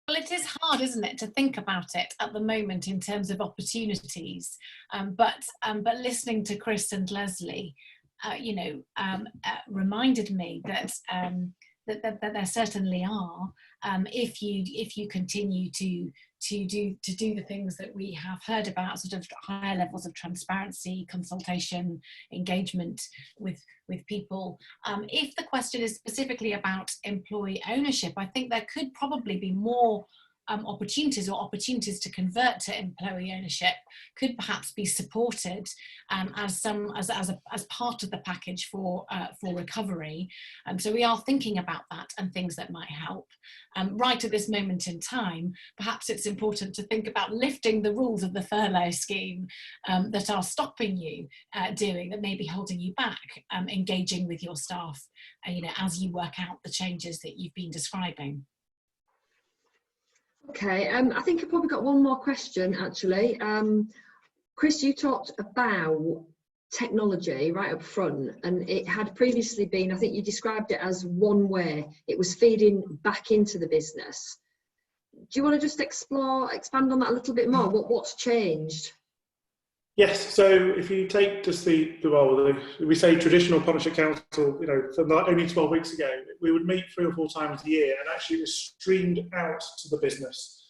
Speaker 4: Well, it is hard, isn't it, to think about it at the moment in terms of opportunities, but listening to Chris and Leslie, reminded me that there certainly are, if you continue to do the things that we have heard about, sort of higher levels of transparency, consultation, engagement with people. If the question is specifically about employee ownership, I think there could probably be more opportunities to convert to employee ownership could perhaps be supported as part of the package for recovery. So we are thinking about that and things that might help. Right at this moment in time, perhaps it's important to think about lifting the rules of the furlough scheme that are stopping you doing, that may be holding you back, engaging with your staff, as you work out the changes that you've been describing.
Speaker 1: Okay, I think I've probably got one more question actually. Chris, you talked about technology right up front, and it had previously been, I think you described it as one way. It was feeding back into the business. Do you want to just expand on that a little bit more? What's changed?
Speaker 2: Yes, so if you take just we say traditional partnership council, you know, from only 12 weeks ago, we would meet 3 or 4 times a year, and actually it was streamed out to the business,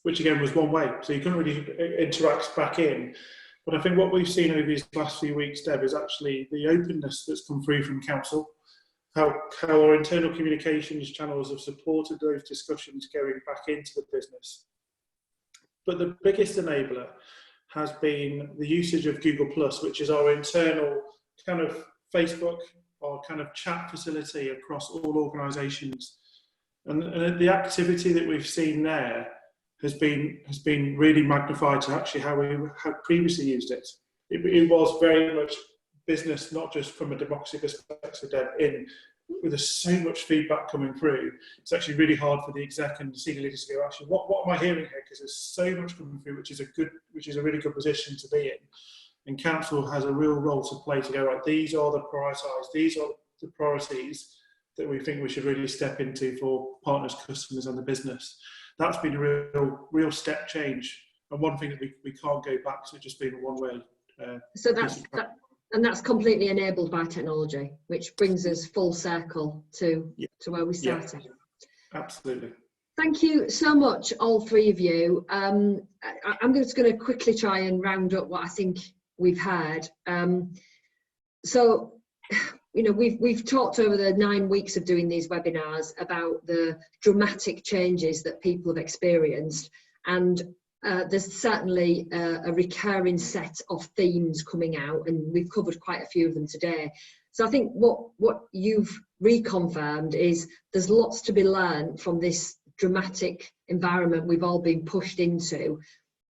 Speaker 2: which again was one way, so you couldn't really interact back in. But I think what we've seen over these last few weeks, Deb, is actually the openness that's come through from council, how our internal communications channels have supported those discussions going back into the business. But the biggest enabler has been the usage of Google+, which is our internal kind of Facebook, our kind of chat facility across all organisations. And the activity that we've seen there has been really magnified to actually how we had previously used it. It was very much business, not just from a democracy perspective, there's so much feedback coming through. It's actually really hard for the exec and the senior leaders to go, actually, what am I hearing here? Because there's so much coming through, which is a really good position to be in. And council has a real role to play to go, right, these are the priorities that we think we should really step into for partners, customers and the business. That's been a real step change, and one thing that we can't go back to just being a one-way.
Speaker 1: So that's completely enabled by technology, which brings us full circle to where we started.
Speaker 2: Yeah, absolutely.
Speaker 1: Thank you so much, all 3 of you. I'm just going to quickly try and round up what I think we've heard. So, you know, we've talked over the 9 weeks of doing these webinars about the dramatic changes that people have experienced, and there's certainly a recurring set of themes coming out, and we've covered quite a few of them today. So I think what you've reconfirmed is there's lots to be learned from this dramatic environment we've all been pushed into,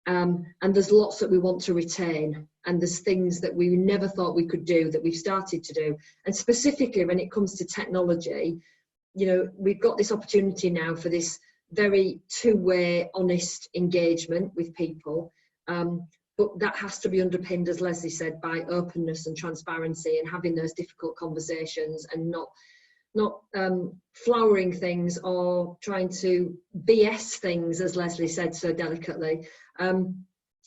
Speaker 1: and there's lots that we want to retain, and there's things that we never thought we could do that we've started to do. And specifically when it comes to technology, you know, we've got this opportunity now for this very two-way, honest engagement with people, but that has to be underpinned, as Leslie said, by openness and transparency, and having those difficult conversations, and not flowering things or trying to BS things, as Leslie said so delicately.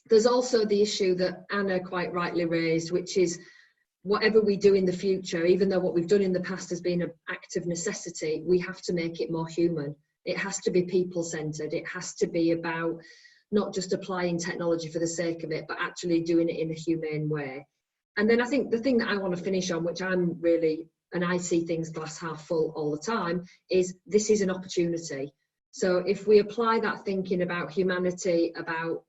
Speaker 1: There's also the issue that Anna quite rightly raised, which is whatever we do in the future, even though what we've done in the past has been an act of necessity, we have to make it more human. It has to be people-centred. It has to be about not just applying technology for the sake of it, but actually doing it in a humane way. And then I think the thing that I want to finish on, which and I see things glass half full all the time, is this is an opportunity. So if we apply that thinking about humanity, about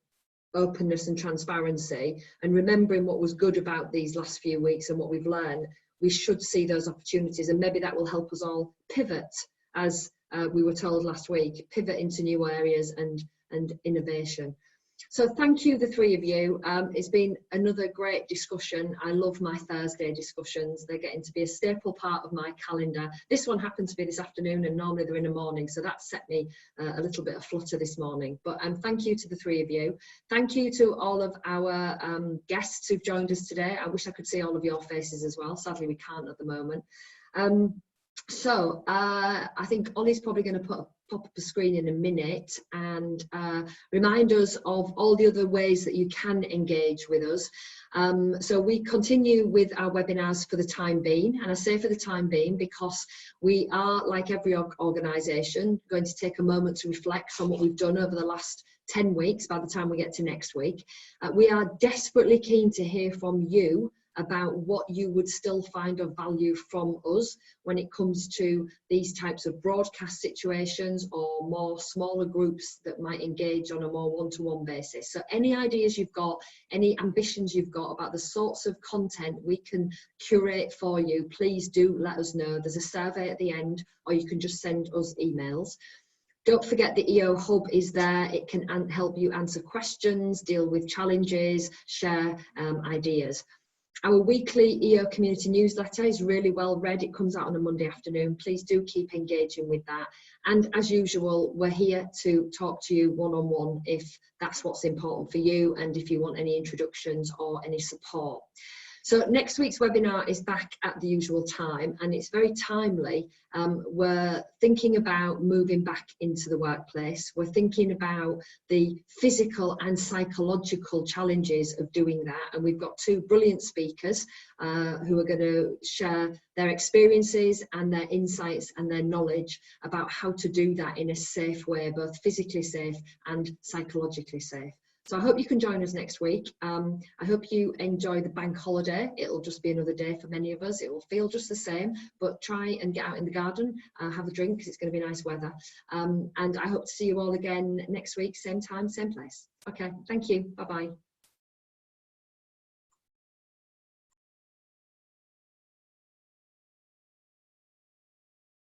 Speaker 1: openness and transparency, and remembering what was good about these last few weeks and what we've learned, we should see those opportunities, and maybe that will help us all pivot, as we were told last week, pivot into new areas and innovation. So thank you, the 3 of you. It's been another great discussion. I love my Thursday discussions. They're getting to be a staple part of my calendar. This one happened to be this afternoon, and normally they're in the morning, so that set me a little bit aflutter this morning. But thank you to the 3 of you. Thank you to all of our guests who've joined us today. I wish I could see all of your faces as well. Sadly, we can't at the moment. So I think Ollie's probably going to pop up a screen in a minute and remind us of all the other ways that you can engage with us. So we continue with our webinars for the time being, and I say for the time being because we are, like every organisation, going to take a moment to reflect on what we've done over the last 10 weeks by the time we get to next week. We are desperately keen to hear from you about what you would still find of value from us when it comes to these types of broadcast situations or more smaller groups that might engage on a more one-to-one basis. So any ideas you've got, any ambitions you've got about the sorts of content we can curate for you, please do let us know. There's a survey at the end, or you can just send us emails. Don't forget the EO Hub is there. It can help you answer questions, deal with challenges, share ideas. Our weekly EO community newsletter is really well read. It comes out on a Monday afternoon. Please do keep engaging with that. And as usual, we're here to talk to you one-on-one if that's what's important for you and if you want any introductions or any support. So next week's webinar is back at the usual time, and it's very timely. We're thinking about moving back into the workplace. We're thinking about the physical and psychological challenges of doing that. And we've got two brilliant speakers who are going to share their experiences and their insights and their knowledge about how to do that in a safe way, both physically safe and psychologically safe. So I hope you can join us next week. I hope you enjoy the bank holiday. It'll just be another day for many of us. It will feel just the same, but try and get out in the garden, have a drink because it's going to be nice weather. And I hope to see you all again next week, same time, same place. Okay, thank you. Bye-bye.